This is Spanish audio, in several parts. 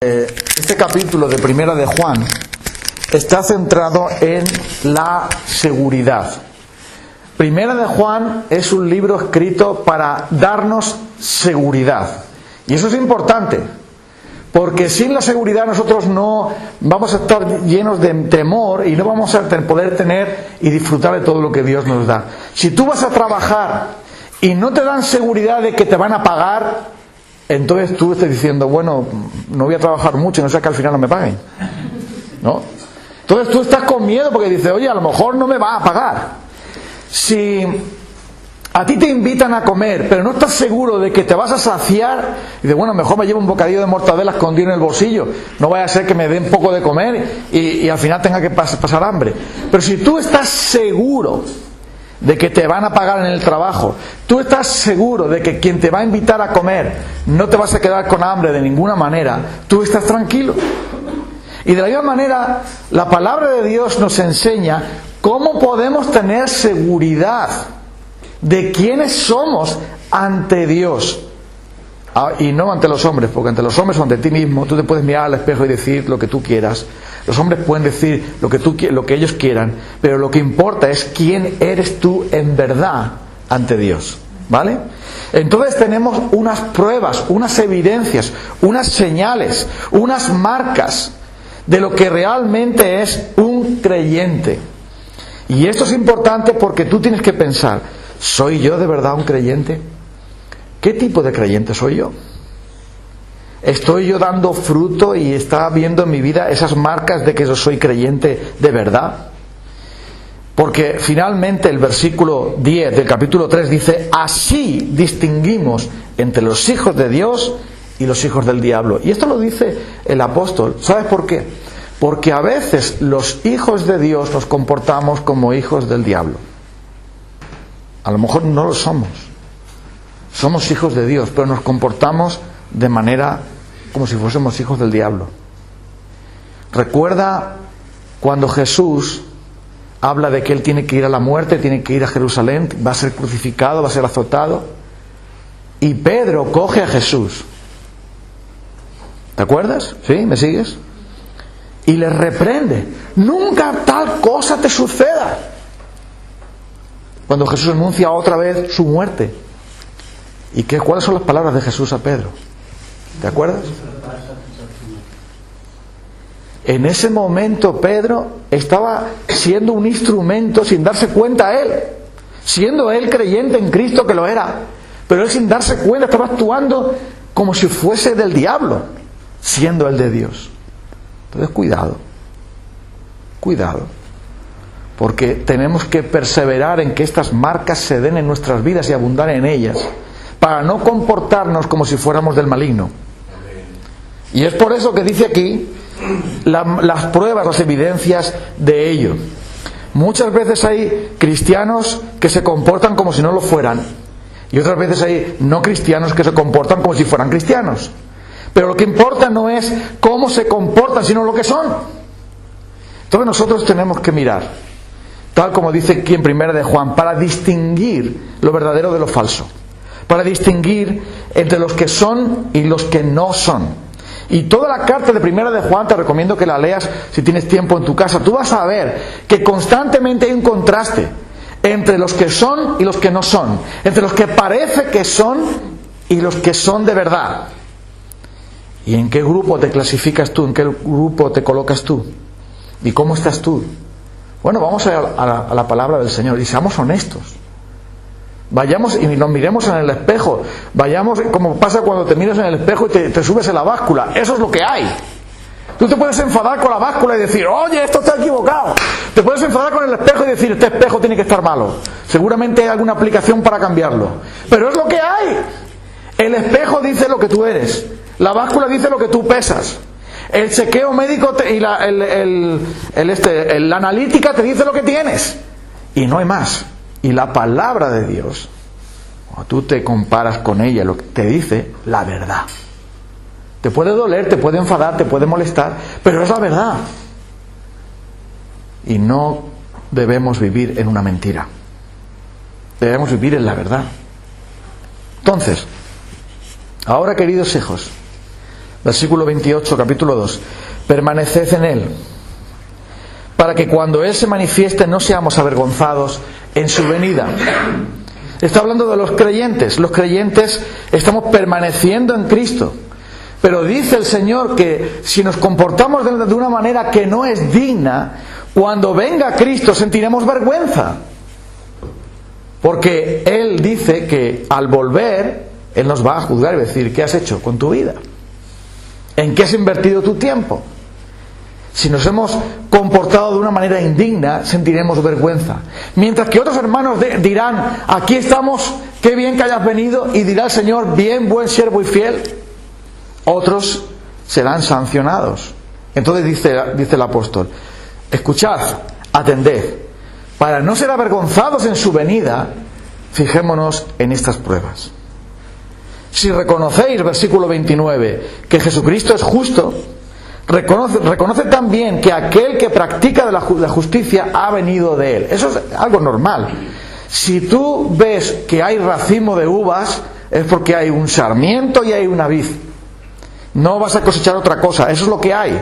Este capítulo de Primera de Juan está centrado en la seguridad. Primera de Juan es un libro escrito para darnos seguridad. Y eso es importante, porque sin la seguridad nosotros no vamos a estar llenos de temor y no vamos a poder tener y disfrutar de todo lo que Dios nos da. Si tú vas a trabajar y no te dan seguridad de que te van a pagar, entonces tú estás diciendo, bueno, no voy a trabajar mucho, no sé que al final no me paguen, ¿no? Entonces tú estás con miedo porque dices, oye, a lo mejor no me va a pagar. Si a ti te invitan a comer, pero no estás seguro de que te vas a saciar, y dices, bueno, mejor me llevo un bocadillo de mortadela escondido en el bolsillo, no vaya a ser que me den poco de comer y al final tenga que pasar hambre. Pero si tú estás seguro de que te van a pagar en el trabajo, tú estás seguro de que quien te va a invitar a comer no te vas a quedar con hambre de ninguna manera, tú estás tranquilo. Y de la misma manera, la palabra de Dios nos enseña cómo podemos tener seguridad de quiénes somos ante Dios. Y no ante los hombres, porque ante los hombres o ante ti mismo tú te puedes mirar al espejo y decir lo que tú quieras. Los hombres pueden decir lo que ellos quieran, pero lo que importa es quién eres tú en verdad ante Dios, ¿vale? Entonces tenemos unas pruebas, unas evidencias, unas señales, unas marcas de lo que realmente es un creyente. Y esto es importante porque tú tienes que pensar, ¿soy yo de verdad un creyente? ¿Qué tipo de creyente soy yo? ¿Estoy yo dando fruto y está viendo en mi vida esas marcas de que yo soy creyente de verdad? Porque finalmente el versículo 10 del capítulo 3 dice, así distinguimos entre los hijos de Dios y los hijos del diablo. Y esto lo dice el apóstol. ¿Sabes por qué? Porque a veces los hijos de Dios nos comportamos como hijos del diablo. A lo mejor no lo somos. Somos hijos de Dios, pero nos comportamos de manera como si fuésemos hijos del diablo. Recuerda cuando Jesús habla de que Él tiene que ir a la muerte, tiene que ir a Jerusalén, va a ser crucificado, va a ser azotado. Y Pedro coge a Jesús. ¿Te acuerdas? ¿Sí? ¿Me sigues? Y le reprende. Nunca tal cosa te suceda. Cuando Jesús anuncia otra vez su muerte. ¿Y cuáles son las palabras de Jesús a Pedro? ¿Te acuerdas? En ese momento Pedro estaba siendo un instrumento sin darse cuenta él, siendo él creyente en Cristo que lo era, pero él sin darse cuenta estaba actuando como si fuese del diablo, siendo él de Dios. Entonces cuidado, porque tenemos que perseverar en que estas marcas se den en nuestras vidas y abundar en ellas, para no comportarnos como si fuéramos del maligno. Y es por eso que dice aquí las pruebas, las evidencias de ello. Muchas veces hay cristianos que se comportan como si no lo fueran, y otras veces hay no cristianos que se comportan como si fueran cristianos. Pero lo que importa no es cómo se comportan, sino lo que son. Entonces nosotros tenemos que mirar, tal como dice aquí en Primera de Juan, para distinguir lo verdadero de lo falso, para distinguir entre los que son y los que no son. Y toda la carta de Primera de Juan te recomiendo que la leas si tienes tiempo en tu casa. Tú vas a ver que constantemente hay un contraste entre los que son y los que no son, entre los que parece que son y los que son de verdad. ¿Y en qué grupo te clasificas tú? ¿En qué grupo te colocas tú? ¿Y cómo estás tú? Bueno, vamos a la palabra del Señor y seamos honestos. Vayamos y nos miremos en el espejo. Vayamos, como pasa cuando te miras en el espejo y te subes en la báscula. Eso es lo que hay. Tú te puedes enfadar con la báscula y decir, oye, esto está equivocado. Te puedes enfadar con el espejo y decir, este espejo tiene que estar malo. Seguramente hay alguna aplicación para cambiarlo. Pero es lo que hay. El espejo dice lo que tú eres. La báscula dice lo que tú pesas. El chequeo médico y la analítica te dice lo que tienes. Y no hay más. Y la palabra de Dios, cuando tú te comparas con ella, lo que te dice la verdad. Te puede doler, te puede enfadar, te puede molestar, pero es la verdad. Y no debemos vivir en una mentira. Debemos vivir en la verdad. Entonces, ahora, queridos hijos, Versículo 28, capítulo 2. Permaneced en Él, para que cuando Él se manifieste no seamos avergonzados en su venida. Está hablando de los creyentes. Los creyentes estamos permaneciendo en Cristo. Pero dice el Señor que si nos comportamos de una manera que no es digna, cuando venga Cristo sentiremos vergüenza. Porque Él dice que al volver, Él nos va a juzgar y decir: ¿qué has hecho con tu vida? ¿En qué has invertido tu tiempo? Si nos hemos comportado de una manera indigna, sentiremos vergüenza. Mientras que otros hermanos dirán: aquí estamos, qué bien que hayas venido, y dirá el Señor: bien, buen siervo y fiel. Otros serán sancionados. Entonces dice el apóstol: escuchad, atended, para no ser avergonzados en su venida, fijémonos en estas pruebas. Si reconocéis, versículo 29, que Jesucristo es justo, reconoce también que aquel que practica de la justicia ha venido de Él. Eso es algo normal. Si tú ves que hay racimo de uvas, es porque hay un sarmiento y hay una vid. No vas a cosechar otra cosa, eso es lo que hay.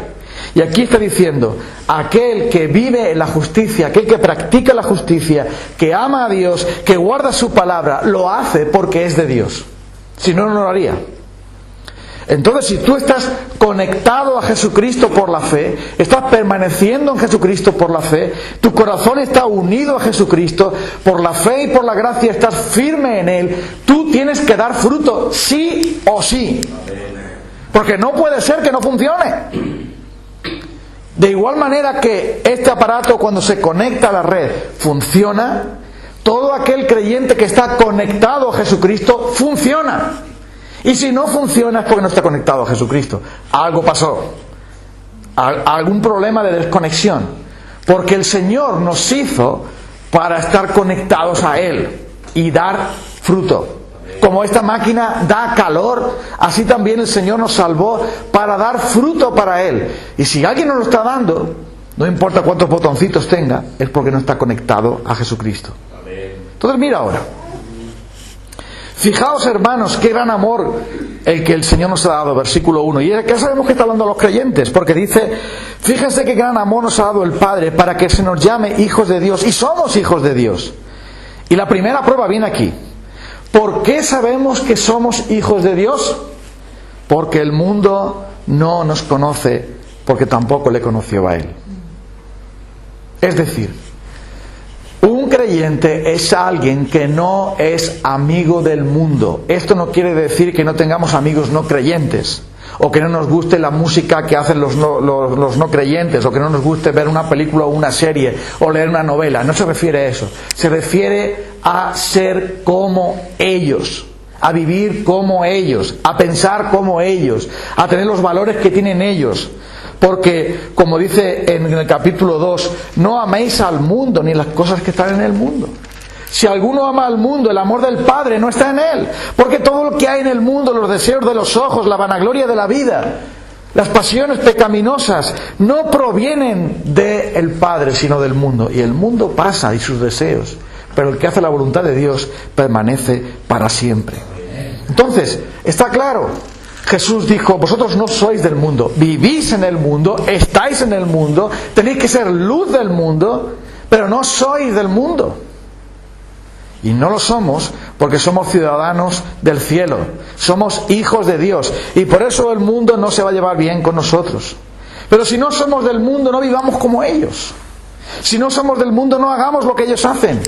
Y aquí está diciendo: aquel que vive en la justicia, aquel que practica la justicia, que ama a Dios, que guarda su palabra, lo hace porque es de Dios. Si no, no lo haría. Entonces, si tú estás conectado a Jesucristo por la fe, estás permaneciendo en Jesucristo por la fe, tu corazón está unido a Jesucristo, por la fe y por la gracia estás firme en Él, tú tienes que dar fruto, sí o sí. Porque no puede ser que no funcione. De igual manera que este aparato, cuando se conecta a la red, funciona, todo aquel creyente que está conectado a Jesucristo funciona. Y si no funciona es porque no está conectado a Jesucristo. Algo pasó. Algún problema de desconexión. Porque el Señor nos hizo para estar conectados a Él y dar fruto. Como esta máquina da calor, así también el Señor nos salvó para dar fruto para Él. Y si alguien nos lo está dando, no importa cuántos botoncitos tenga, es porque no está conectado a Jesucristo. Entonces mira ahora. Fijaos, hermanos, qué gran amor el que el Señor nos ha dado, versículo 1. Y ya sabemos que está hablando a los creyentes, porque dice: fíjense qué gran amor nos ha dado el Padre para que se nos llame hijos de Dios. Y somos hijos de Dios. Y la primera prueba viene aquí. ¿Por qué sabemos que somos hijos de Dios? Porque el mundo no nos conoce, porque tampoco le conoció a Él. Es decir, un creyente es alguien que no es amigo del mundo. Esto no quiere decir que no tengamos amigos no creyentes, o que no nos guste la música que hacen los no creyentes, o que no nos guste ver una película o una serie, o leer una novela. No se refiere a eso. Se refiere a ser como ellos, a vivir como ellos, a pensar como ellos, a tener los valores que tienen ellos. Porque, como dice en el capítulo 2, no améis al mundo ni las cosas que están en el mundo. Si alguno ama al mundo, el amor del Padre no está en él. Porque todo lo que hay en el mundo, los deseos de los ojos, la vanagloria de la vida, las pasiones pecaminosas, no provienen del Padre, sino del mundo. Y el mundo pasa y sus deseos, pero el que hace la voluntad de Dios permanece para siempre. Entonces, está claro. Jesús dijo: vosotros no sois del mundo, vivís en el mundo, estáis en el mundo, tenéis que ser luz del mundo, pero no sois del mundo. Y no lo somos porque somos ciudadanos del cielo, somos hijos de Dios, y por eso el mundo no se va a llevar bien con nosotros. Pero si no somos del mundo, no vivamos como ellos. Si no somos del mundo, no hagamos lo que ellos hacen.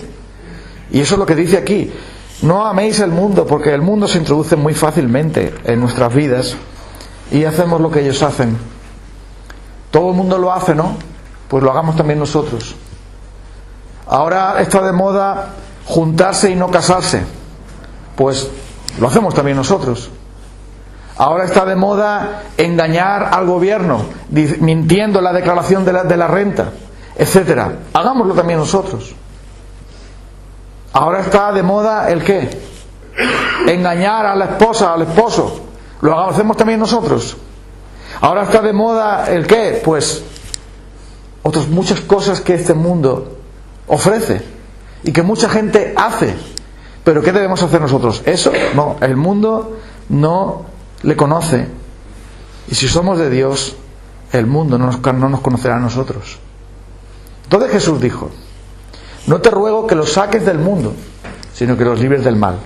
Y eso es lo que dice aquí. No améis el mundo, porque el mundo se introduce muy fácilmente en nuestras vidas y hacemos lo que ellos hacen. Todo el mundo lo hace, ¿no? Pues lo hagamos también nosotros. Ahora está de moda juntarse y no casarse. Pues lo hacemos también nosotros. Ahora está de moda engañar al gobierno, mintiendo en la declaración de la renta, etcétera. Hagámoslo también nosotros. Ahora está de moda ¿el qué? Engañar a la esposa, al esposo. Lo hacemos también nosotros. Ahora está de moda ¿el qué? Pues otras muchas cosas que este mundo ofrece y que mucha gente hace. Pero ¿qué debemos hacer nosotros? Eso no, el mundo no le conoce Y si somos de Dios, el mundo no nos conocerá a nosotros. Entonces Jesús dijo: no te ruego que los saques del mundo, sino que los libres del mal.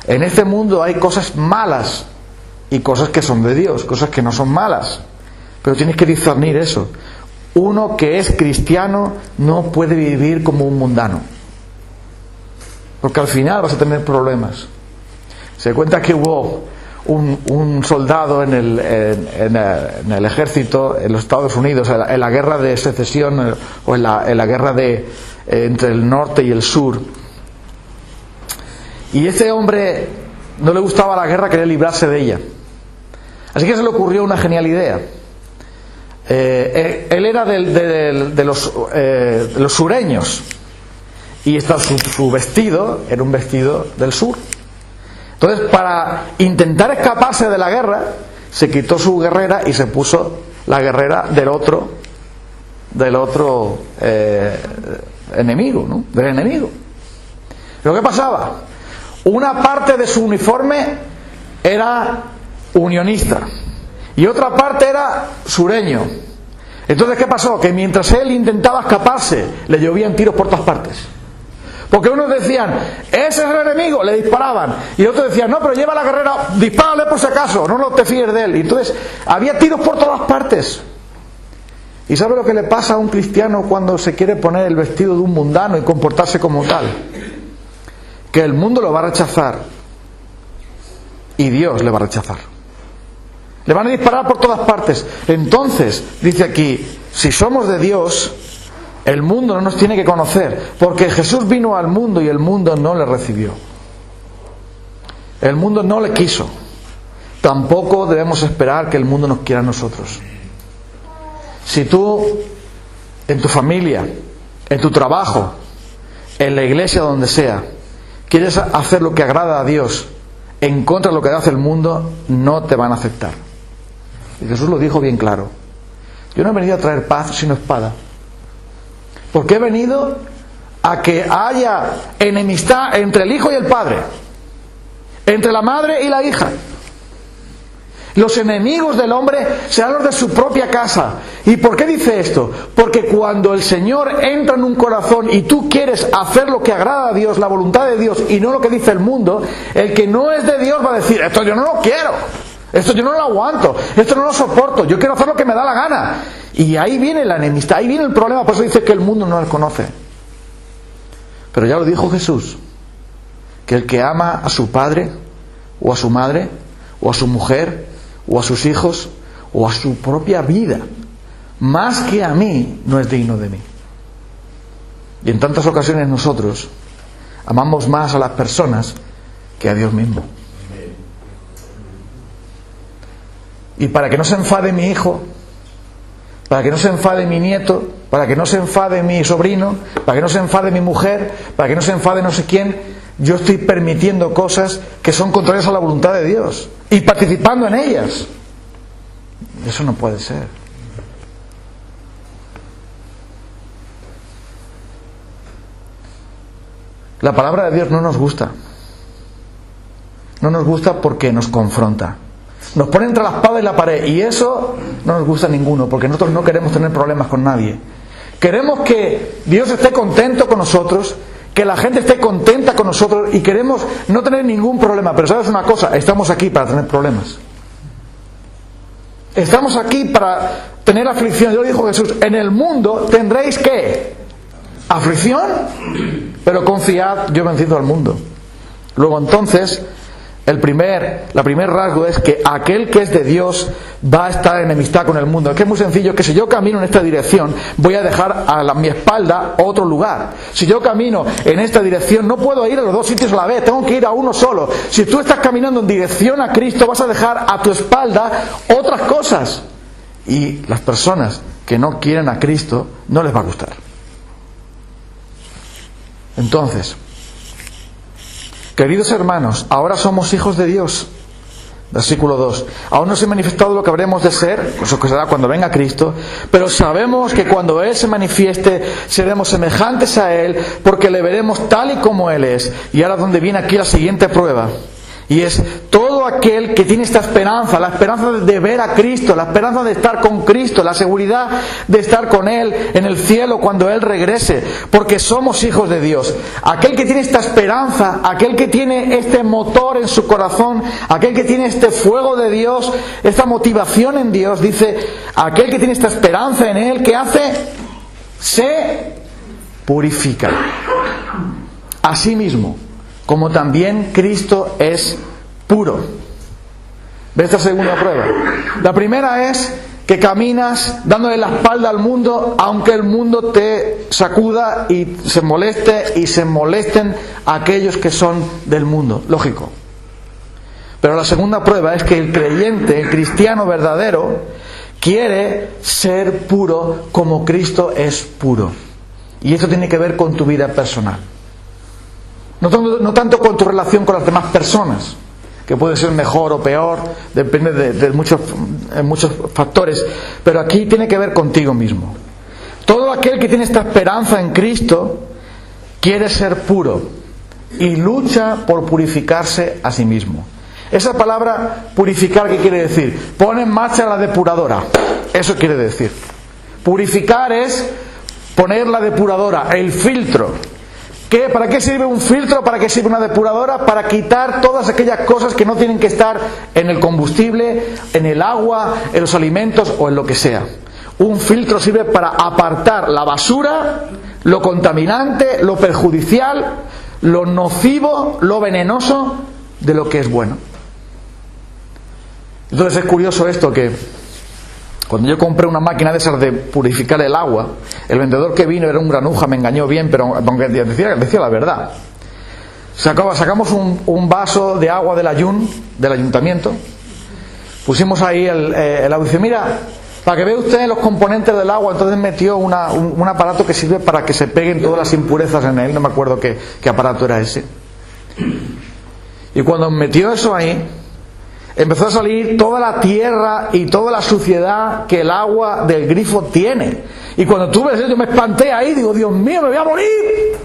En este mundo hay cosas malas y cosas que son de Dios, cosas que no son malas. Pero tienes que discernir eso. Uno que es cristiano no puede vivir como un mundano, porque al final vas a tener problemas. Se cuenta que hubo un soldado en el ejército en los Estados Unidos en la guerra de secesión, o en la guerra entre el norte y el sur, y ese hombre no le gustaba la guerra, quería librarse de ella. Así que se le ocurrió una genial idea. Él era de los sureños, y su vestido era un vestido del sur. Entonces, para intentar escaparse de la guerra, se quitó su guerrera y se puso la guerrera del otro enemigo, ¿no? Del enemigo. ¿Pero qué pasaba? Una parte de su uniforme era unionista y otra parte era sureño. Entonces, ¿qué pasó? Que mientras él intentaba escaparse, le llovían tiros por todas partes. Porque unos decían: ese es el enemigo, le disparaban. Y otros decían: no, pero lleva la guerrera, dispárale por si acaso, no te fíes de él. Y entonces había tiros por todas partes. ¿Y sabe lo que le pasa a un cristiano cuando se quiere poner el vestido de un mundano y comportarse como tal? Que el mundo lo va a rechazar y Dios le va a rechazar. Le van a disparar por todas partes. Entonces, dice aquí, si somos de Dios, el mundo no nos tiene que conocer, porque Jesús vino al mundo y el mundo no le recibió. El mundo no le quiso. Tampoco debemos esperar que el mundo nos quiera a nosotros. Si tú, en tu familia, en tu trabajo, en la iglesia, donde sea, quieres hacer lo que agrada a Dios en contra de lo que hace el mundo, no te van a aceptar. Y Jesús lo dijo bien claro: yo no he venido a traer paz sino espada. Porque he venido a que haya enemistad entre el hijo y el padre, entre la madre y la hija. Los enemigos del hombre serán los de su propia casa. ¿Y por qué dice esto? Porque cuando el Señor entra en un corazón y tú quieres hacer lo que agrada a Dios, la voluntad de Dios, y no lo que dice el mundo, el que no es de Dios va a decir: esto yo no lo quiero, esto yo no lo aguanto, esto no lo soporto, yo quiero hacer lo que me da la gana. Y ahí viene la enemistad, ahí viene el problema. Por eso dice que el mundo no les conoce. Pero ya lo dijo Jesús, que el que ama a su padre o a su madre o a su mujer o a sus hijos o a su propia vida más que a mí, no es digno de mí. Y en tantas ocasiones nosotros amamos más a las personas que a Dios mismo. Y para que no se enfade mi hijo, para que no se enfade mi nieto, para que no se enfade mi sobrino, para que no se enfade mi mujer, para que no se enfade no sé quién, yo estoy permitiendo cosas que son contrarias a la voluntad de Dios y participando en ellas. Eso no puede ser. La palabra de Dios no nos gusta. No nos gusta porque nos confronta. Nos pone entre la espada y la pared, y eso no nos gusta a ninguno, porque nosotros no queremos tener problemas con nadie. Queremos que Dios esté contento con nosotros, que la gente esté contenta con nosotros, y queremos no tener ningún problema. Pero ¿sabes una cosa? Estamos aquí para tener problemas. Estamos aquí para tener aflicción. Yo dijo Jesús: en el mundo tendréis ¿qué? Aflicción, pero confiad, yo he vencido al mundo. Luego entonces, la primer rasgo es que aquel que es de Dios va a estar en enemistad con el mundo. Es que es muy sencillo, que si yo camino en esta dirección, voy a dejar a mi espalda otro lugar. Si yo camino en esta dirección, no puedo ir a los dos sitios a la vez, tengo que ir a uno solo. Si tú estás caminando en dirección a Cristo, vas a dejar a tu espalda otras cosas. Y las personas que no quieren a Cristo, no les va a gustar. Entonces, queridos hermanos, ahora somos hijos de Dios. Versículo 2. Aún no se ha manifestado lo que habremos de ser, eso que será cuando venga Cristo, pero sabemos que cuando Él se manifieste seremos semejantes a Él, porque le veremos tal y como Él es. Y ahora donde viene aquí la siguiente prueba. Y es todo aquel que tiene esta esperanza, la esperanza de ver a Cristo, la esperanza de estar con Cristo, la seguridad de estar con Él en el cielo cuando Él regrese, porque somos hijos de Dios. Aquel que tiene esta esperanza, aquel que tiene este motor en su corazón, aquel que tiene este fuego de Dios, esta motivación en Dios, dice, aquel que tiene esta esperanza en Él, ¿qué hace? Se purifica a sí mismo, como también Cristo es puro. ¿Ves esta segunda prueba? La primera es que caminas dándole la espalda al mundo, aunque el mundo te sacuda y se molesten aquellos que son del mundo. Lógico. Pero la segunda prueba es que el creyente, el cristiano verdadero, quiere ser puro como Cristo es puro. Y esto tiene que ver con tu vida personal. No tanto con tu relación con las demás personas, que puede ser mejor o peor, depende de muchos factores, pero aquí tiene que ver contigo mismo. Todo aquel que tiene esta esperanza en Cristo quiere ser puro y lucha por purificarse a sí mismo. Esa palabra purificar, ¿qué quiere decir? Pone en marcha la depuradora. Eso quiere decir. Purificar es poner la depuradora, el filtro. ¿Para qué sirve un filtro? ¿Para qué sirve una depuradora? Para quitar todas aquellas cosas que no tienen que estar en el combustible, en el agua, en los alimentos o en lo que sea. Un filtro sirve para apartar la basura, lo contaminante, lo perjudicial, lo nocivo, lo venenoso de lo que es bueno. Entonces es curioso esto, que cuando yo compré una máquina de esas de purificar el agua, el vendedor que vino era un granuja, me engañó bien, pero aunque decía la verdad. Sacamos un vaso de agua del ayuntamiento, pusimos ahí el agua y dice, mira, para que vea usted los componentes del agua, entonces metió un aparato que sirve para que se peguen todas las impurezas en él, no me acuerdo qué aparato era ese. Y cuando metió eso ahí, empezó a salir toda la tierra y toda la suciedad que el agua del grifo tiene. Y cuando tú ves eso, yo me espanté ahí, digo, Dios mío, me voy a morir.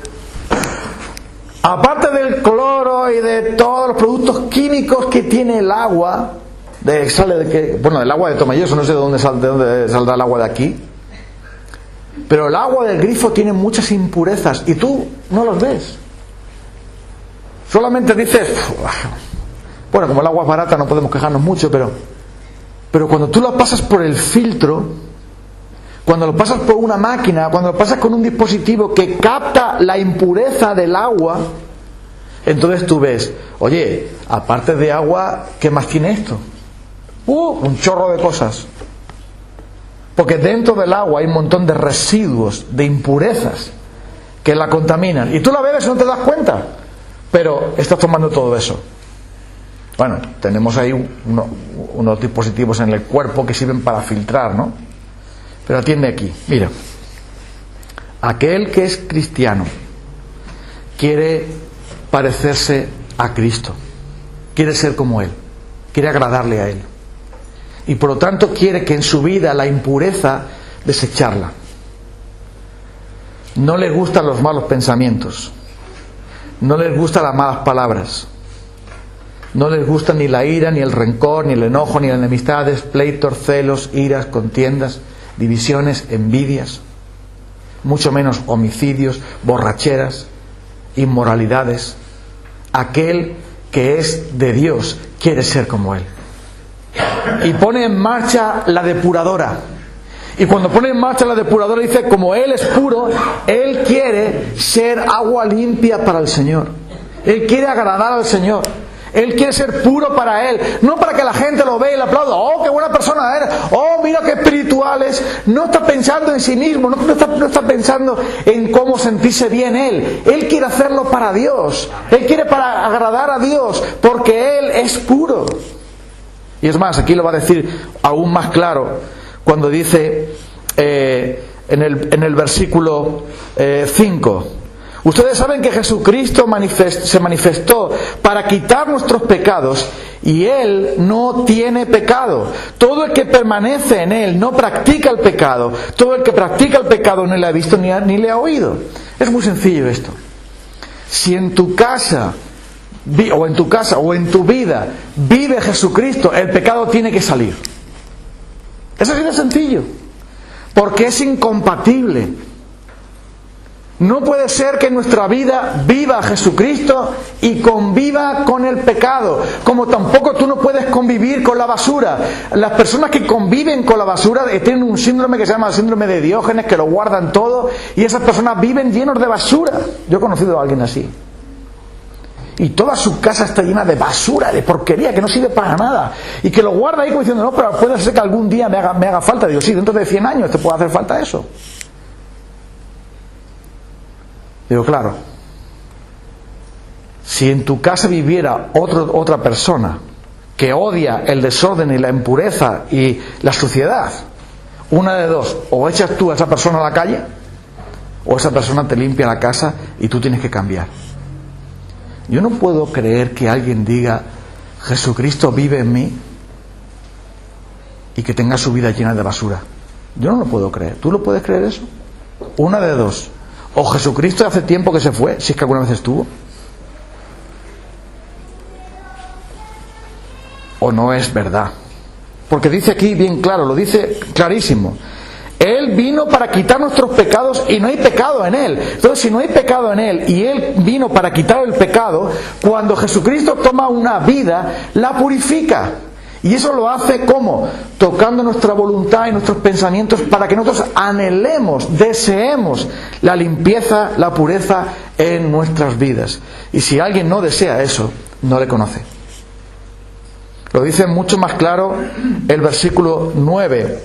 Aparte del cloro y de todos los productos químicos que tiene el agua, del agua de Tomelloso, no sé de dónde saldrá el agua de aquí, pero el agua del grifo tiene muchas impurezas y tú no los ves. Solamente dices, bueno, como el agua es barata no podemos quejarnos mucho, pero cuando tú lo pasas por el filtro, cuando lo pasas por una máquina, cuando lo pasas con un dispositivo que capta la impureza del agua, entonces tú ves, oye, aparte de agua, ¿qué más tiene esto? Un chorro de cosas. Porque dentro del agua hay un montón de residuos, de impurezas que la contaminan. Y tú la bebes y no te das cuenta, pero estás tomando todo eso. Bueno, tenemos ahí unos dispositivos en el cuerpo que sirven para filtrar, ¿no? Pero atiende aquí, mira. Aquel que es cristiano quiere parecerse a Cristo, quiere ser como Él, quiere agradarle a Él. Y por lo tanto quiere que en su vida la impureza desecharla. No les gustan los malos pensamientos, no les gustan las malas palabras. No les gusta ni la ira, ni el rencor, ni el enojo, ni las enemistades, pleitos, celos, iras, contiendas, divisiones, envidias, mucho menos homicidios, borracheras, inmoralidades. Aquel que es de Dios quiere ser como Él. Y pone en marcha la depuradora. Y cuando pone en marcha la depuradora dice, como Él es puro, Él quiere ser agua limpia para el Señor. Él quiere agradar al Señor. Él quiere ser puro para Él, no para que la gente lo vea y le aplauda. ¡Oh, qué buena persona eres! ¡Oh, mira qué espiritual es! No está pensando en sí mismo, no está pensando en cómo sentirse bien Él. Él quiere hacerlo para Dios. Él quiere para agradar a Dios, porque Él es puro. Y es más, aquí lo va a decir aún más claro, cuando dice en el versículo 5... Ustedes saben que Jesucristo se manifestó para quitar nuestros pecados y Él no tiene pecado. Todo el que permanece en Él no practica el pecado. Todo el que practica el pecado no le ha visto ni le ha oído. Es muy sencillo esto. Si en tu casa o en tu casa, o en tu vida, vive Jesucristo, el pecado tiene que salir. Eso es así de sencillo. Porque es incompatible. No puede ser que en nuestra vida viva Jesucristo y conviva con el pecado, como tampoco tú no puedes convivir con la basura. Las personas que conviven con la basura tienen un síndrome que se llama el síndrome de Diógenes, que lo guardan todo, y esas personas viven llenos de basura. Yo he conocido a alguien así. Y toda su casa está llena de basura, de porquería, que no sirve para nada. Y que lo guarda ahí como diciendo, no, pero puede ser que algún día me haga falta. Digo, sí, dentro de 100 años te puede hacer falta eso. Digo, claro, si en tu casa viviera otra persona que odia el desorden y la impureza y la suciedad, una de dos, o echas tú a esa persona a la calle, o esa persona te limpia la casa y tú tienes que cambiar. Yo no puedo creer que alguien diga, Jesucristo vive en mí, y que tenga su vida llena de basura. Yo no lo puedo creer. ¿Tú lo puedes creer eso? Una de dos. O Jesucristo hace tiempo que se fue, si es que alguna vez estuvo, o no es verdad. Porque dice aquí bien claro, lo dice clarísimo. Él vino para quitar nuestros pecados y no hay pecado en Él. Entonces, si no hay pecado en Él y Él vino para quitar el pecado, cuando Jesucristo toma una vida, la purifica. Y eso lo hace ¿cómo? Tocando nuestra voluntad y nuestros pensamientos para que nosotros anhelemos, deseemos la limpieza, la pureza en nuestras vidas. Y si alguien no desea eso, no le conoce. Lo dice mucho más claro el versículo 9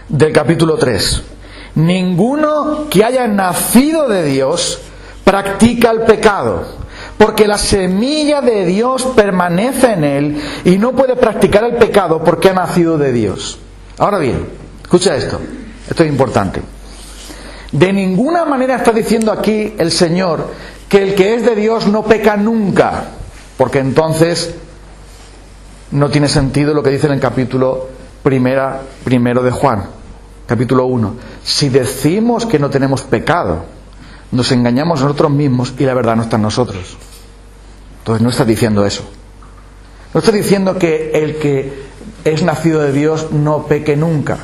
del capítulo 3. Ninguno que haya nacido de Dios practica el pecado, porque la semilla de Dios permanece en él y no puede practicar el pecado porque ha nacido de Dios. Ahora bien, escucha esto es importante. De ninguna manera está diciendo aquí el Señor que el que es de Dios no peca nunca, porque entonces no tiene sentido lo que dice en el capítulo primero de Juan, capítulo 1. Si decimos que no tenemos pecado, nos engañamos nosotros mismos y la verdad no está en nosotros. Entonces no está diciendo eso. No está diciendo que el que es nacido de Dios no peque nunca.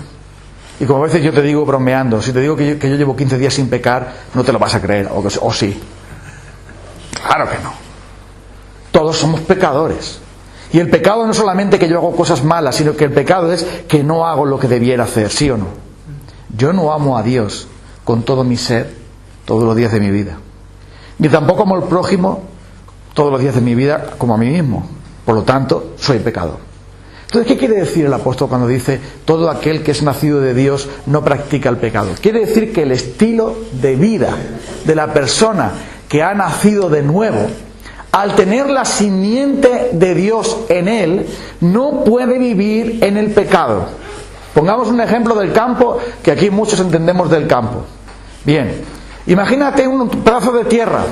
Y como a veces yo te digo bromeando, si te digo que yo llevo 15 días sin pecar, no te lo vas a creer, o sí. Claro que no. Todos somos pecadores. Y el pecado no es solamente que yo hago cosas malas, sino que el pecado es que no hago lo que debiera hacer, ¿sí o no? Yo no amo a Dios con todo mi ser todos los días de mi vida. Ni tampoco amo al prójimo todos los días de mi vida como a mí mismo. Por lo tanto, soy pecador. Entonces, ¿qué quiere decir el apóstol cuando dice todo aquel que es nacido de Dios no practica el pecado? Quiere decir que el estilo de vida de la persona que ha nacido de nuevo, al tener la simiente de Dios en él, no puede vivir en el pecado. Pongamos un ejemplo del campo, que aquí muchos entendemos del campo. Bien, imagínate un pedazo de tierra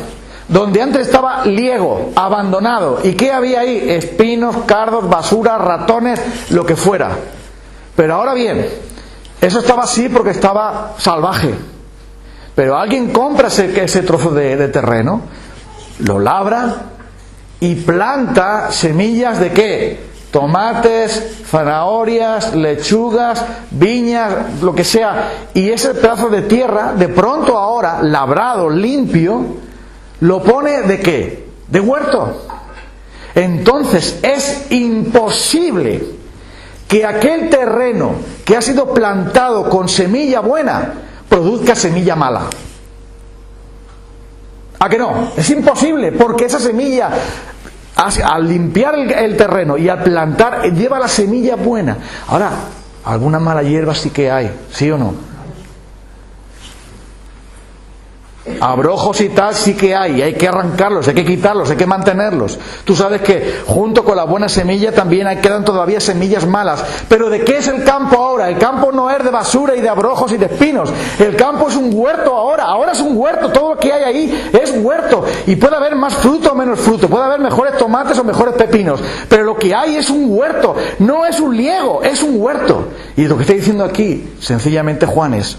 donde antes estaba liego, abandonado. ¿Y qué había ahí? Espinos, cardos, basura, ratones, lo que fuera. Pero ahora bien, eso estaba así porque estaba salvaje. Pero alguien compra ese trozo de terreno, lo labra y planta semillas de ¿qué? Tomates, zanahorias, lechugas, viñas, lo que sea. Y ese pedazo de tierra, de pronto ahora, labrado, limpio, lo pone ¿de qué? De huerto. Entonces es imposible que aquel terreno que ha sido plantado con semilla buena produzca semilla mala. ¿A que no? Es imposible, porque esa semilla, al limpiar el terreno y al plantar, lleva la semilla buena. Ahora, alguna mala hierba sí que hay, ¿sí o no? Abrojos y tal sí que hay que arrancarlos, hay que quitarlos, hay que mantenerlos. Tú sabes que junto con la buena semilla también quedan todavía semillas malas. Pero ¿de qué es el campo ahora? El campo no es de basura y de abrojos y de espinos. El campo es un huerto ahora es un huerto. Todo lo que hay ahí es huerto. Y puede haber más fruto o menos fruto, puede haber mejores tomates o mejores pepinos, pero lo que hay es un huerto. No es un liego, es un huerto. Y lo que está diciendo aquí sencillamente Juan es: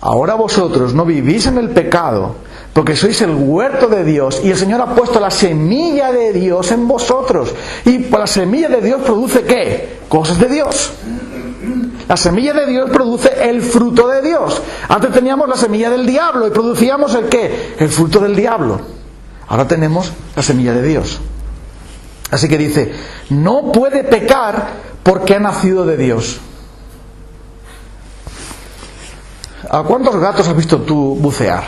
ahora vosotros no vivís en el pecado, porque sois el huerto de Dios, y el Señor ha puesto la semilla de Dios en vosotros. Y la semilla de Dios produce ¿qué? Cosas de Dios. La semilla de Dios produce el fruto de Dios. Antes teníamos la semilla del diablo y producíamos ¿el qué? El fruto del diablo. Ahora tenemos la semilla de Dios. Así que dice, no puede pecar porque ha nacido de Dios. ¿A cuántos gatos has visto tú bucear?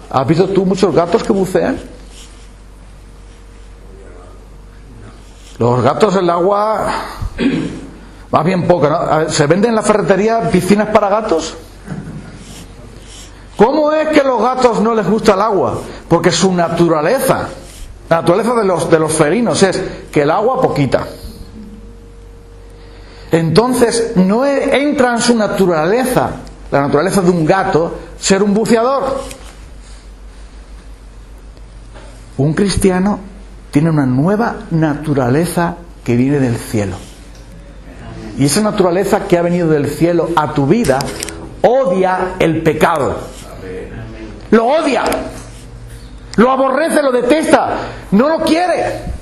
¿Has visto tú muchos gatos que bucean? Los gatos en el agua, más bien poco, ¿no? ¿Se venden en la ferretería piscinas para gatos? ¿Cómo es que a los gatos no les gusta el agua? Porque su naturaleza, la naturaleza de los felinos es que el agua poquita. Entonces no entra en su naturaleza, la naturaleza de un gato, ser un buceador. Un cristiano tiene una nueva naturaleza que viene del cielo. Y esa naturaleza que ha venido del cielo a tu vida odia el pecado. Lo odia. Lo aborrece, lo detesta. No lo quiere.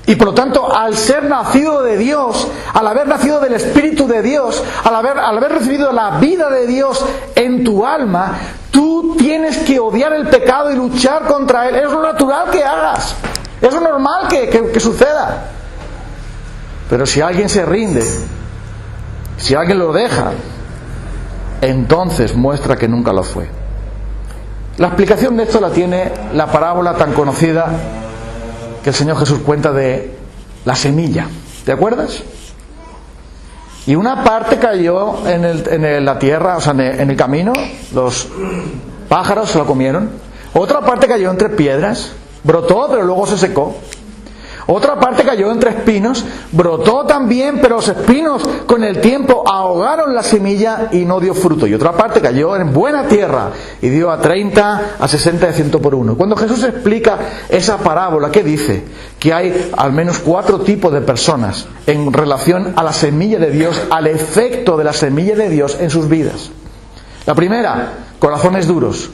Y por lo tanto, al ser nacido de Dios, al haber nacido del Espíritu de Dios, al haber recibido la vida de Dios en tu alma, tú tienes que odiar el pecado y luchar contra él. Es lo natural que hagas. Es lo normal que suceda. Pero si alguien se rinde, si alguien lo deja, entonces muestra que nunca lo fue. La explicación de esto la tiene la parábola tan conocida que el Señor Jesús cuenta de la semilla. ¿Te acuerdas? Y una parte cayó en la tierra, o sea, en el camino, los pájaros se lo comieron. Otra parte cayó entre piedras, brotó pero luego se secó. Otra parte cayó entre espinos, brotó también, pero los espinos con el tiempo ahogaron la semilla y no dio fruto. Y otra parte cayó en buena tierra y dio a 30, a 60 y a 100 por uno. Cuando Jesús explica esa parábola, ¿qué dice? Que hay al menos 4 tipos de personas en relación a la semilla de Dios, al efecto de la semilla de Dios en sus vidas. La primera, corazones duros.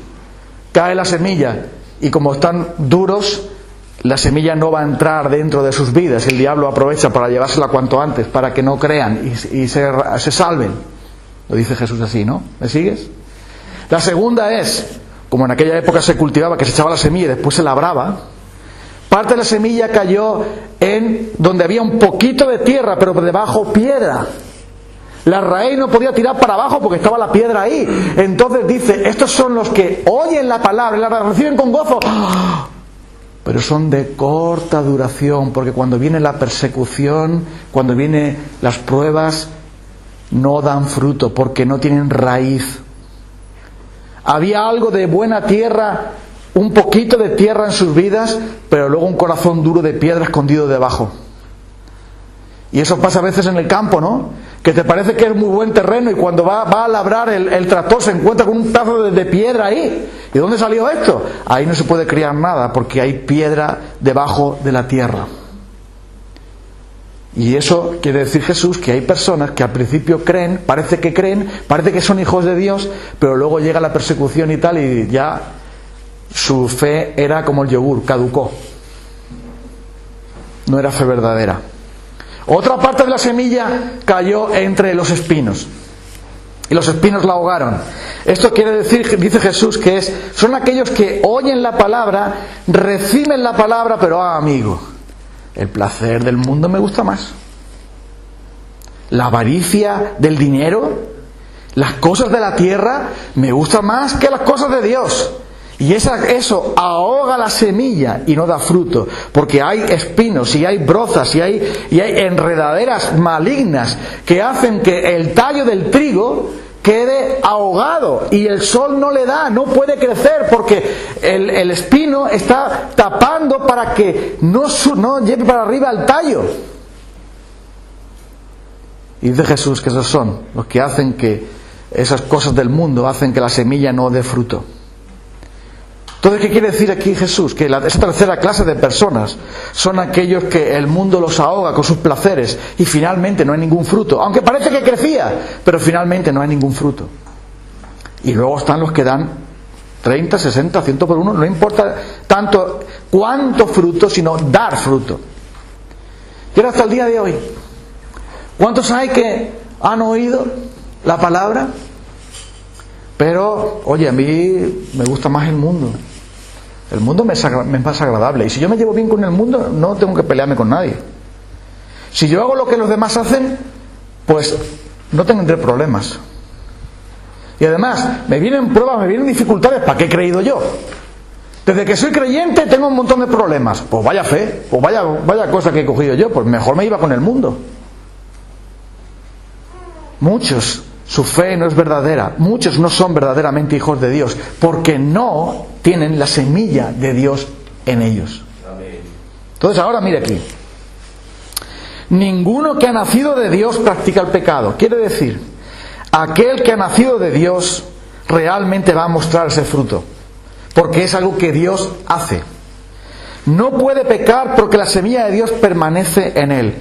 Cae la semilla y como están duros, la semilla no va a entrar dentro de sus vidas. El diablo aprovecha para llevársela cuanto antes, para que no crean y se salven. Lo dice Jesús así, ¿no? ¿Me sigues? La segunda es, como en aquella época se cultivaba, que se echaba la semilla y después se labraba. Parte de la semilla cayó en donde había un poquito de tierra, pero por debajo piedra. La raíz no podía tirar para abajo porque estaba la piedra ahí. Entonces dice, estos son los que oyen la palabra y la reciben con gozo, pero son de corta duración, porque cuando viene la persecución, cuando vienen las pruebas, no dan fruto, porque no tienen raíz. Había algo de buena tierra, un poquito de tierra en sus vidas, pero luego un corazón duro de piedra escondido debajo. Y eso pasa a veces en el campo, ¿no? Que te parece que es muy buen terreno y cuando va a labrar el tractor se encuentra con un pedazo de piedra ahí. ¿Y dónde salió esto? Ahí no se puede criar nada porque hay piedra debajo de la tierra. Y eso quiere decir Jesús que hay personas que al principio creen, parece que son hijos de Dios, pero luego llega la persecución y tal y ya su fe era como el yogur, caducó. No era fe verdadera. Otra parte de la semilla cayó entre los espinos y los espinos la ahogaron. Esto quiere decir, dice Jesús, que son aquellos que oyen la palabra, reciben la palabra, pero amigo, el placer del mundo me gusta más. La avaricia del dinero, las cosas de la tierra, me gusta más que las cosas de Dios. Y eso ahoga la semilla y no da fruto, porque hay espinos y hay brozas y hay enredaderas malignas que hacen que el tallo del trigo quede ahogado y el sol no le da, no puede crecer porque el espino está tapando para que no lleve para arriba el tallo. Y dice Jesús que esos son los que hacen que esas cosas del mundo hacen que la semilla no dé fruto. Entonces, ¿qué quiere decir aquí Jesús? Que esa tercera clase de personas son aquellos que el mundo los ahoga con sus placeres y finalmente no hay ningún fruto. Aunque parece que crecía, pero finalmente no hay ningún fruto. Y luego están los que dan 30, 60, 100 por uno. No importa tanto cuánto fruto, sino dar fruto. Y ahora hasta el día de hoy, ¿cuántos hay que han oído la palabra? Pero, oye, a mí me gusta más el mundo. El mundo me es más agradable. Y si yo me llevo bien con el mundo, no tengo que pelearme con nadie. Si yo hago lo que los demás hacen, pues no tendré problemas. Y además, me vienen pruebas, me vienen dificultades. ¿Para qué he creído yo? Desde que soy creyente tengo un montón de problemas. Pues vaya fe, pues vaya cosa que he cogido yo. Pues mejor me iba con el mundo. Muchos, su fe no es verdadera. Muchos no son verdaderamente hijos de Dios porque no tienen la semilla de Dios en ellos. Entonces ahora mire aquí. Ninguno que ha nacido de Dios practica el pecado. Quiere decir, aquel que ha nacido de Dios realmente va a mostrar ese fruto. Porque es algo que Dios hace. No puede pecar porque la semilla de Dios permanece en él.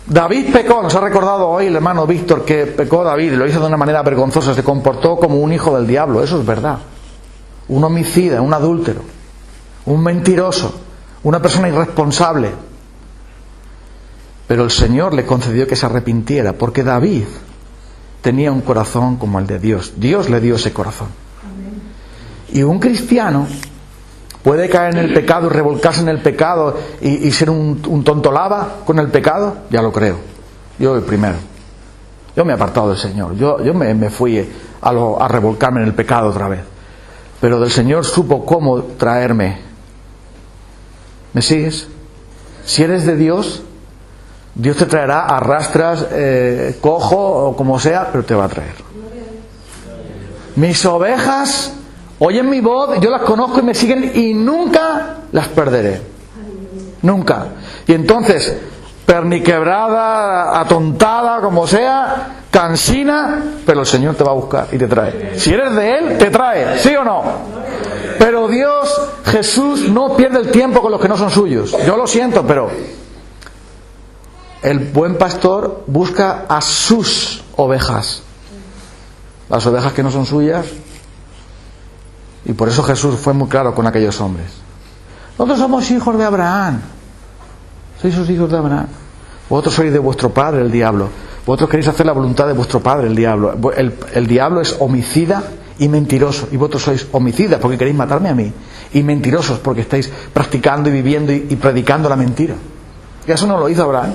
David pecó, nos ha recordado hoy el hermano Víctor que pecó David, lo hizo de una manera vergonzosa, se comportó como un hijo del diablo, eso es verdad. Un homicida, un adúltero, un mentiroso, una persona irresponsable. Pero el Señor le concedió que se arrepintiera, porque David tenía un corazón como el de Dios. Dios le dio ese corazón. Y un cristiano puede caer en el pecado y revolcarse en el pecado y ser un tontolaba con el pecado. Ya lo creo. Yo el primero. Yo me he apartado del Señor. Yo me fui a revolcarme en el pecado otra vez. Pero del Señor supo cómo traerme. ¿Me sigues? Si eres de Dios, Dios te traerá a rastras, cojo o como sea, pero te va a traer. Mis ovejas oyen mi voz, yo las conozco y me siguen y nunca las perderé. Nunca. Y entonces, perniquebrada, atontada, como sea, cansina, pero el Señor te va a buscar y te trae. Si eres de Él, te trae, ¿sí o no? Pero Dios, Jesús, no pierde el tiempo con los que no son suyos. Yo lo siento, pero el buen pastor busca a sus ovejas. Las ovejas que no son suyas. Y por eso Jesús fue muy claro con aquellos hombres. Nosotros somos hijos de Abraham. Sois sus hijos de Abraham. Vosotros sois de vuestro padre, el diablo. Vosotros queréis hacer la voluntad de vuestro padre, el diablo. El diablo es homicida y mentiroso. Y vosotros sois homicidas porque queréis matarme a mí. Y mentirosos porque estáis practicando y viviendo y predicando la mentira. Y eso no lo hizo Abraham.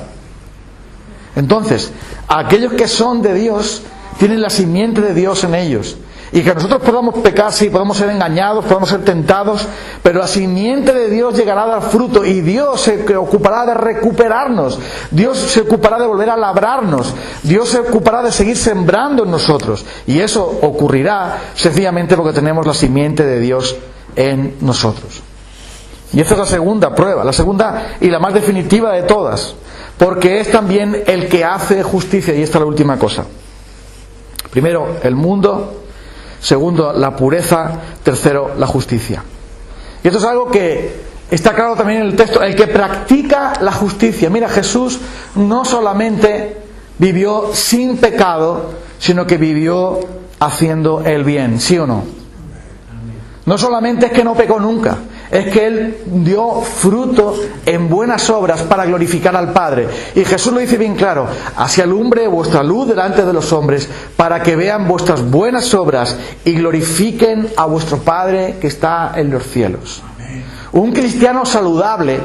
Entonces, aquellos que son de Dios tienen la simiente de Dios en ellos. Y que nosotros podamos pecar, sí, podemos ser engañados, podemos ser tentados, pero la simiente de Dios llegará a dar fruto y Dios se ocupará de recuperarnos, Dios se ocupará de volver a labrarnos, Dios se ocupará de seguir sembrando en nosotros. Y eso ocurrirá sencillamente porque tenemos la simiente de Dios en nosotros. Y esta es la segunda prueba, la segunda y la más definitiva de todas, porque es también el que hace justicia. Y esta es la última cosa. Primero, el mundo. Segundo, la pureza. Tercero, la justicia. Y esto es algo que está claro también en el texto. El que practica la justicia. Mira, Jesús no solamente vivió sin pecado, sino que vivió haciendo el bien. ¿Sí o no? No solamente es que no pecó nunca, es que Él dio fruto en buenas obras para glorificar al Padre. Y Jesús lo dice bien claro: así alumbre vuestra luz delante de los hombres, para que vean vuestras buenas obras y glorifiquen a vuestro Padre que está en los cielos. Un cristiano saludable,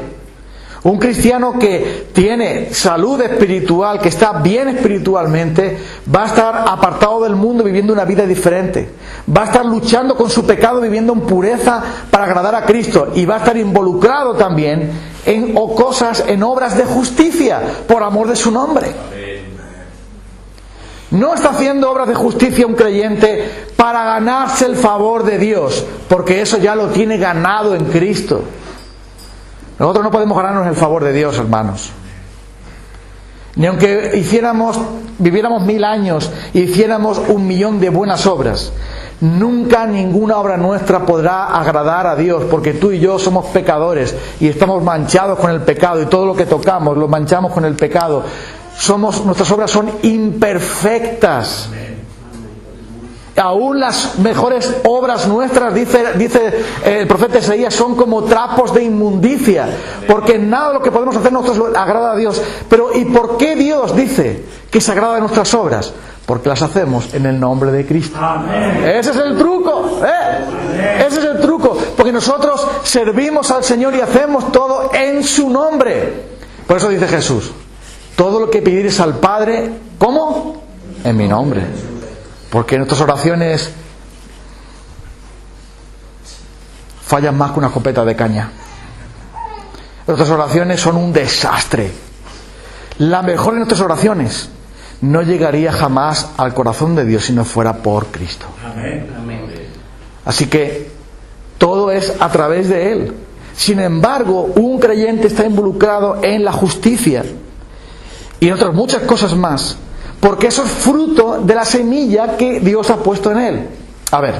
un cristiano que tiene salud espiritual, que está bien espiritualmente, va a estar apartado del mundo viviendo una vida diferente. Va a estar luchando con su pecado, viviendo en pureza para agradar a Cristo. Y va a estar involucrado también en cosas, en obras de justicia, por amor de su nombre. No está haciendo obras de justicia un creyente para ganarse el favor de Dios, porque eso ya lo tiene ganado en Cristo. Nosotros no podemos ganarnos el favor de Dios, hermanos. Ni aunque viviéramos 1000 años y hiciéramos 1.000.000 de buenas obras. Nunca ninguna obra nuestra podrá agradar a Dios, porque tú y yo somos pecadores y estamos manchados con el pecado, y todo lo que tocamos lo manchamos con el pecado. Nuestras obras son imperfectas. Aún las mejores obras nuestras, dice el profeta Isaías, son como trapos de inmundicia, porque nada de lo que podemos hacer nosotros agrada a Dios. Pero ¿y por qué Dios dice que se agrada de nuestras obras? Porque las hacemos en el nombre de Cristo. Amén. Ese es el truco, ese es el truco, porque nosotros servimos al Señor y hacemos todo en su nombre. Por eso dice Jesús: todo lo que pidieres al Padre, ¿cómo? En mi nombre. Porque nuestras oraciones fallan más que una escopeta de caña. Nuestras oraciones son un desastre. La mejor de nuestras oraciones no llegaría jamás al corazón de Dios si no fuera por Cristo. Así que todo es a través de Él. Sin embargo, un creyente está involucrado en la justicia y en otras muchas cosas más, porque eso es fruto de la semilla que Dios ha puesto en él. A ver,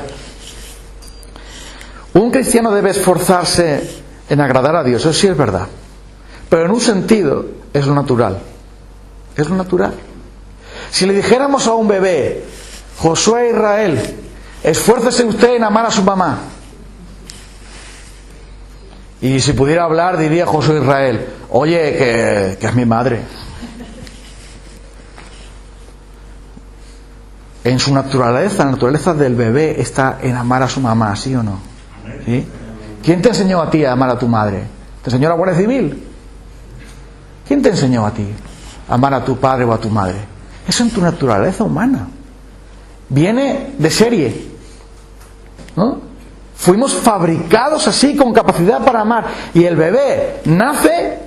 un cristiano debe esforzarse en agradar a Dios, eso sí es verdad, pero en un sentido es lo natural. Es lo natural. Si le dijéramos a un bebé: Josué Israel, esfuércese usted en amar a su mamá, y si pudiera hablar diría Josué Israel: oye, que es mi madre. En su naturaleza, la naturaleza del bebé está en amar a su mamá, ¿sí o no? ¿Sí? ¿Quién te enseñó a ti a amar a tu madre? ¿Te enseñó la Guardia Civil? ¿Quién te enseñó a ti a amar a tu padre o a tu madre? Eso en tu naturaleza humana. Viene de serie, ¿no? Fuimos fabricados así, con capacidad para amar. Y el bebé nace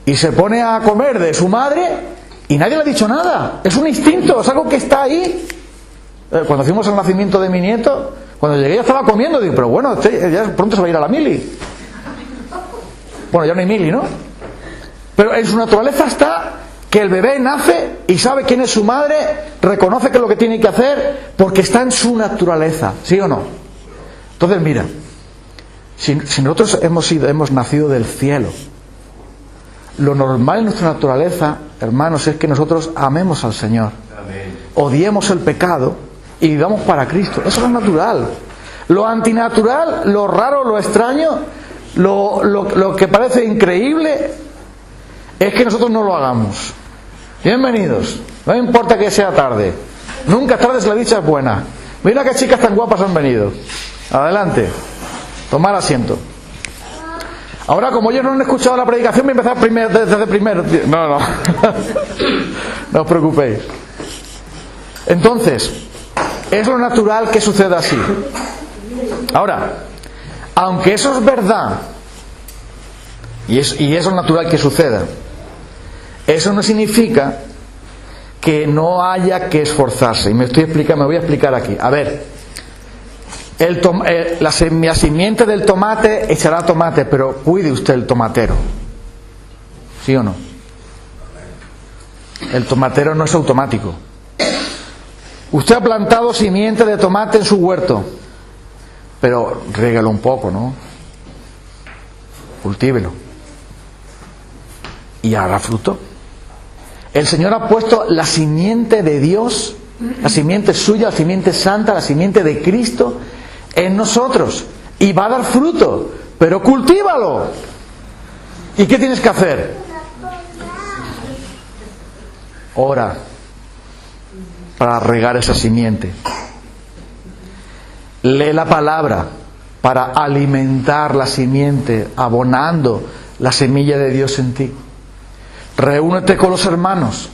y se pone a comer de su madre y nadie le ha dicho nada. Es un instinto, es algo que está ahí. Cuando hicimos el nacimiento de mi nieto, cuando llegué ya estaba comiendo. Digo, pero bueno, ya pronto se va a ir a la mili. Bueno, ya no hay mili, ¿no? Pero en su naturaleza está que el bebé nace y sabe quién es su madre, reconoce qué es lo que tiene que hacer, porque está en su naturaleza, ¿sí o no? Entonces mira, si nosotros hemos nacido del cielo, lo normal en nuestra naturaleza, hermanos, es que nosotros amemos al Señor. Amén. Odiemos el pecado y vivamos para Cristo. Eso es natural. Lo antinatural, lo raro, lo extraño, lo que parece increíble, es que nosotros no lo hagamos. Bienvenidos. No importa que sea tarde. Nunca tarde si la dicha es buena. Mira qué chicas tan guapas han venido. Adelante. Tomar asiento. Ahora, como ellos no han escuchado la predicación, voy a empezar desde primero. No. No os preocupéis. Entonces, es lo natural que suceda así. Ahora, aunque eso es verdad, y es lo natural que suceda, eso no significa que no haya que esforzarse. Y me voy a explicar aquí. A ver, la simiente del tomate echará tomate, pero cuide usted el tomatero. ¿Sí o no? El tomatero no es automático. Usted ha plantado simiente de tomate en su huerto, pero riégalo un poco, ¿no? Cultívelo y hará fruto. El Señor ha puesto la simiente de Dios, la simiente suya, la simiente santa, la simiente de Cristo en nosotros, y va a dar fruto, pero cultívalo. ¿Y qué tienes que hacer? Ora para regar esa simiente. Lee la palabra para alimentar la simiente, abonando la semilla de Dios en ti. Reúnete con los hermanos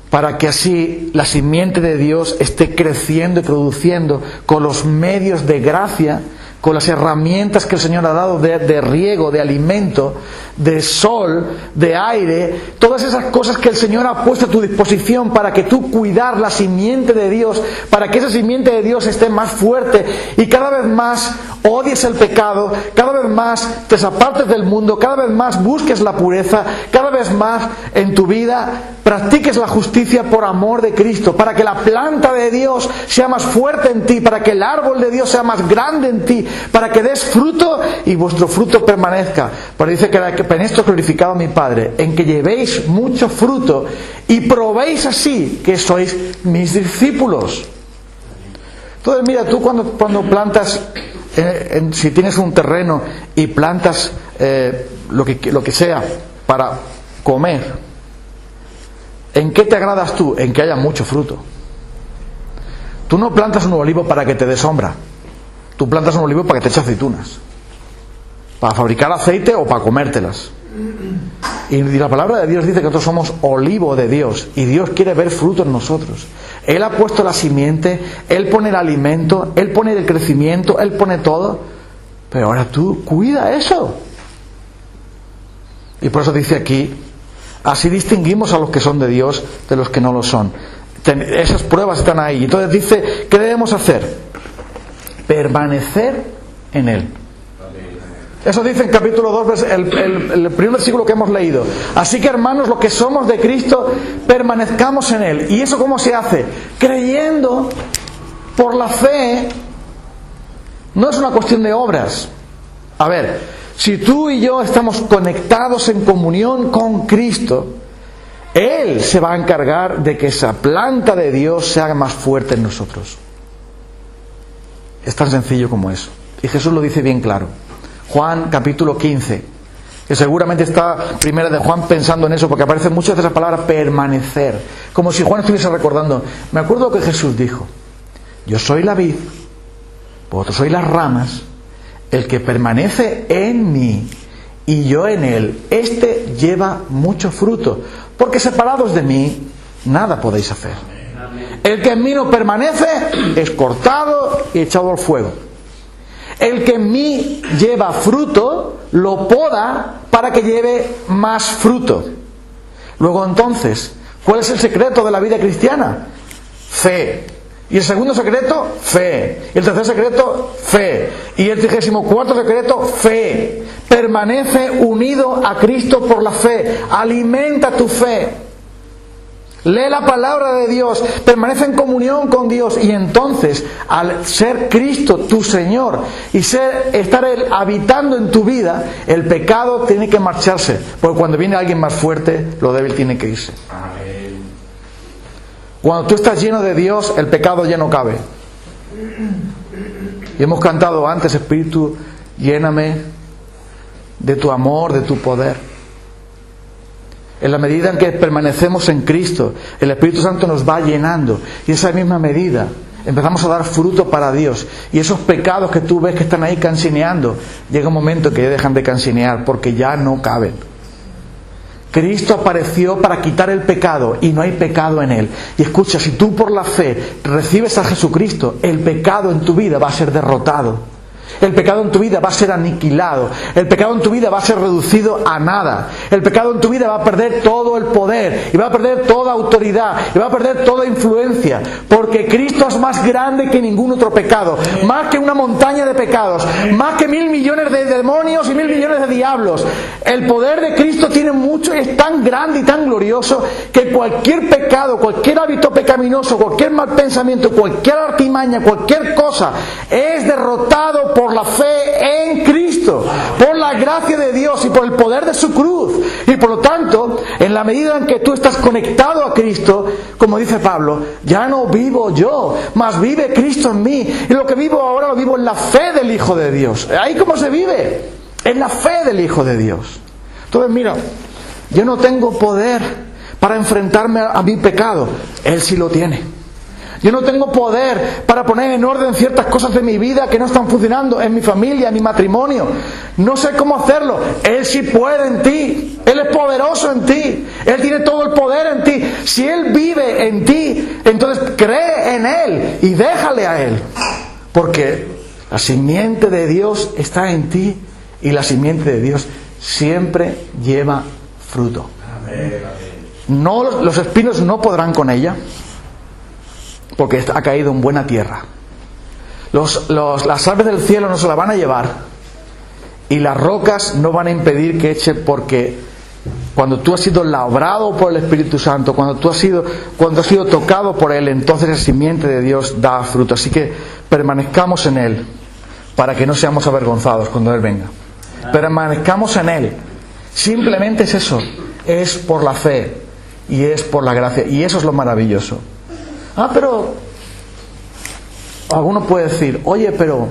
para que así la simiente de Dios esté creciendo y produciendo con los medios de gracia, con las herramientas que el Señor ha dado de riego, de alimento, de sol, de aire, todas esas cosas que el Señor ha puesto a tu disposición para que tú cuidar la simiente de Dios, para que esa simiente de Dios esté más fuerte y cada vez más odies el pecado, cada vez más te apartes del mundo, cada vez más busques la pureza, cada vez más en tu vida practiques la justicia por amor de Cristo, para que la planta de Dios sea más fuerte en ti, para que el árbol de Dios sea más grande en ti, para que des fruto y vuestro fruto permanezca. Pero dice que en esto glorificado a mi Padre, en que llevéis mucho fruto y probéis así que sois mis discípulos. Entonces mira, tú cuando plantas, si tienes un terreno y plantas lo que sea para comer, ¿en qué te agradas tú? En que haya mucho fruto. Tú no plantas un olivo para que te dé sombra. Tú plantas un olivo para que te eche aceitunas, para fabricar aceite o para comértelas. Y la palabra de Dios dice que nosotros somos olivo de Dios, y Dios quiere ver fruto en nosotros. Él ha puesto la simiente, Él pone el alimento, Él pone el crecimiento, Él pone todo. Pero ahora tú cuida eso. Y por eso dice aquí: así distinguimos a los que son de Dios de los que no lo son. Esas pruebas están ahí. Entonces dice, ¿qué debemos hacer? Permanecer en Él. Eso dice en capítulo 2, el primer versículo que hemos leído. Así que, hermanos, los que somos de Cristo, permanezcamos en Él. ¿Y eso cómo se hace? Creyendo por la fe. No es una cuestión de obras. A ver, si tú y yo estamos conectados en comunión con Cristo, Él se va a encargar de que esa planta de Dios se haga más fuerte en nosotros. Es tan sencillo como eso. Y Jesús lo dice bien claro. Juan capítulo 15, que seguramente está primera de Juan pensando en eso, porque aparece muchas veces la palabra permanecer, como si Juan estuviese recordando. Me acuerdo que Jesús dijo: yo soy la vid, vosotros sois las ramas, el que permanece en mí y yo en él, este lleva mucho fruto, porque separados de mí nada podéis hacer. El que en mí no permanece es cortado y echado al fuego. El que en mí lleva fruto, lo poda para que lleve más fruto. Luego entonces, ¿cuál es el secreto de la vida cristiana? Fe. Y el segundo secreto, fe. Y el tercer secreto, fe. Y el 34º secreto, fe. Permanece unido a Cristo por la fe. Alimenta tu fe. Lee la palabra de Dios, permanece en comunión con Dios, y entonces, al ser Cristo tu Señor y estar Él habitando en tu vida, el pecado tiene que marcharse, porque cuando viene alguien más fuerte, lo débil tiene que irse. Amén. Cuando tú estás lleno de Dios, el pecado ya no cabe. Y hemos cantado antes: Espíritu, lléname de tu amor, de tu poder. En la medida en que permanecemos en Cristo, el Espíritu Santo nos va llenando, y esa misma medida empezamos a dar fruto para Dios, y esos pecados que tú ves que están ahí cansineando, llega un momento en que ya dejan de cansinear porque ya no caben. Cristo apareció para quitar el pecado, y no hay pecado en Él. Y escucha, si tú por la fe recibes a Jesucristo, el pecado en tu vida va a ser derrotado. El pecado en tu vida va a ser aniquilado. El pecado en tu vida va a ser reducido a nada. El pecado en tu vida va a perder todo el poder, y va a perder toda autoridad, y va a perder toda influencia, porque Cristo es más grande que ningún otro pecado, más que una montaña de pecados, más que 1.000 millones de demonios y 1.000 millones de diablos. El poder de Cristo tiene mucho, es tan grande y tan glorioso, que cualquier pecado, cualquier hábito pecaminoso, cualquier mal pensamiento, cualquier artimaña, cualquier cosa, es derrotado por la fe en Cristo, por la gracia de Dios y por el poder de su cruz. Y por lo tanto, en la medida en que tú estás conectado a Cristo, como dice Pablo, ya no vivo yo, mas vive Cristo en mí. Y lo que vivo ahora lo vivo en la fe del Hijo de Dios. ¿Ahí cómo se vive? En la fe del Hijo de Dios. Entonces mira, yo no tengo poder para enfrentarme a mi pecado. Él sí lo tiene. Yo no tengo poder para poner en orden ciertas cosas de mi vida que no están funcionando, en mi familia, en mi matrimonio. No sé cómo hacerlo. Él sí puede en ti. Él es poderoso en ti. Él tiene todo el poder en ti. Si Él vive en ti, entonces cree en Él y déjale a Él. Porque la simiente de Dios está en ti, y la simiente de Dios siempre lleva fruto. No, los espinos no podrán con ella, porque ha caído en buena tierra. Las aves del cielo no se la van a llevar, y las rocas no van a impedir que eche, porque Cuando tú has sido labrado por el Espíritu Santo, cuando has sido tocado por Él, entonces la simiente de Dios da fruto. Así que permanezcamos en Él, para que no seamos avergonzados cuando Él venga. Permanezcamos en Él. Simplemente es eso. Es por la fe y es por la gracia. Y eso es lo maravilloso. Pero alguno puede decir, oye, pero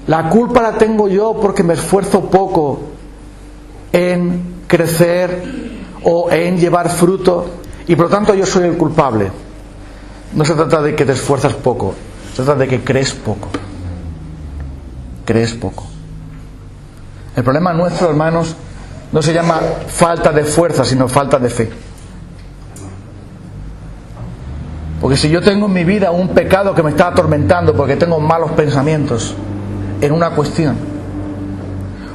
la culpa la tengo yo porque me esfuerzo poco en crecer o en llevar fruto y por lo tanto yo soy el culpable. No se trata de que te esfuerzas poco, se trata de que crees poco. Crees poco. El problema nuestro, hermanos, no se llama falta de fuerza, sino falta de fe. Porque si yo tengo en mi vida un pecado que me está atormentando porque tengo malos pensamientos en una cuestión,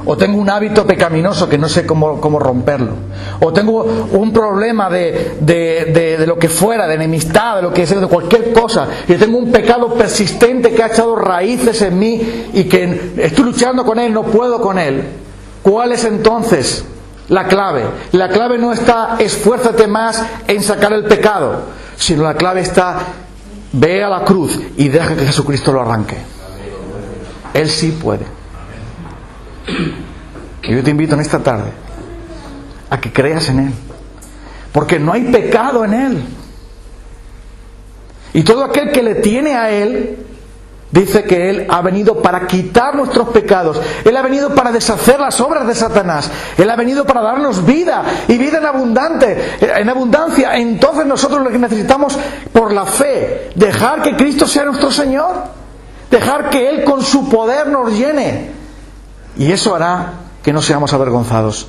o tengo un hábito pecaminoso que no sé cómo romperlo, o tengo un problema de lo que fuera, de enemistad, de lo que sea, de cualquier cosa, y tengo un pecado persistente que ha echado raíces en mí y que estoy luchando con él, no puedo con él, ¿cuál es entonces la clave? La clave no está esfuérzate más en sacar el pecado, sino la clave está ve a la cruz y deja que Jesucristo lo arranque. Él sí puede. Y yo te invito en esta tarde a que creas en Él, porque no hay pecado en Él. Y todo aquel que le tiene a Él dice que Él ha venido para quitar nuestros pecados. Él ha venido para deshacer las obras de Satanás. Él ha venido para darnos vida y vida en abundancia. Entonces nosotros lo que necesitamos, por la fe, dejar que Cristo sea nuestro Señor, dejar que Él con su poder nos llene. Y eso hará que no seamos avergonzados.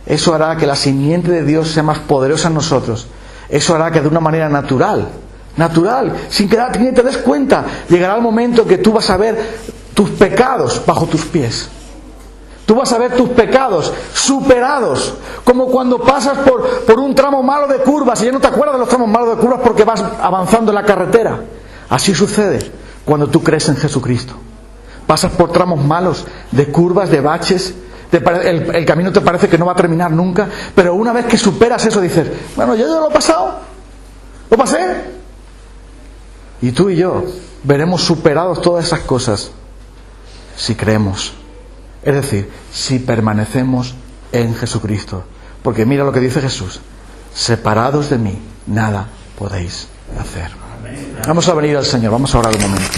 Eso hará que la simiente de Dios sea más poderosa en nosotros. Eso hará que de una manera natural, sin que ni te des cuenta, llegará el momento que tú vas a ver tus pecados bajo tus pies. Tú vas a ver tus pecados superados, como cuando pasas por un tramo malo de curvas y ya no te acuerdas de los tramos malos de curvas porque vas avanzando en la carretera. Así sucede cuando tú crees en Jesucristo. Pasas por tramos malos, de curvas, de baches, el camino te parece que no va a terminar nunca, pero una vez que superas eso dices, bueno, yo ya lo he pasado, lo pasé. Y tú y yo veremos superados todas esas cosas si creemos. Es decir, si permanecemos en Jesucristo. Porque mira lo que dice Jesús, separados de mí, nada podéis hacer. Vamos a venir al Señor, vamos a orar un momento.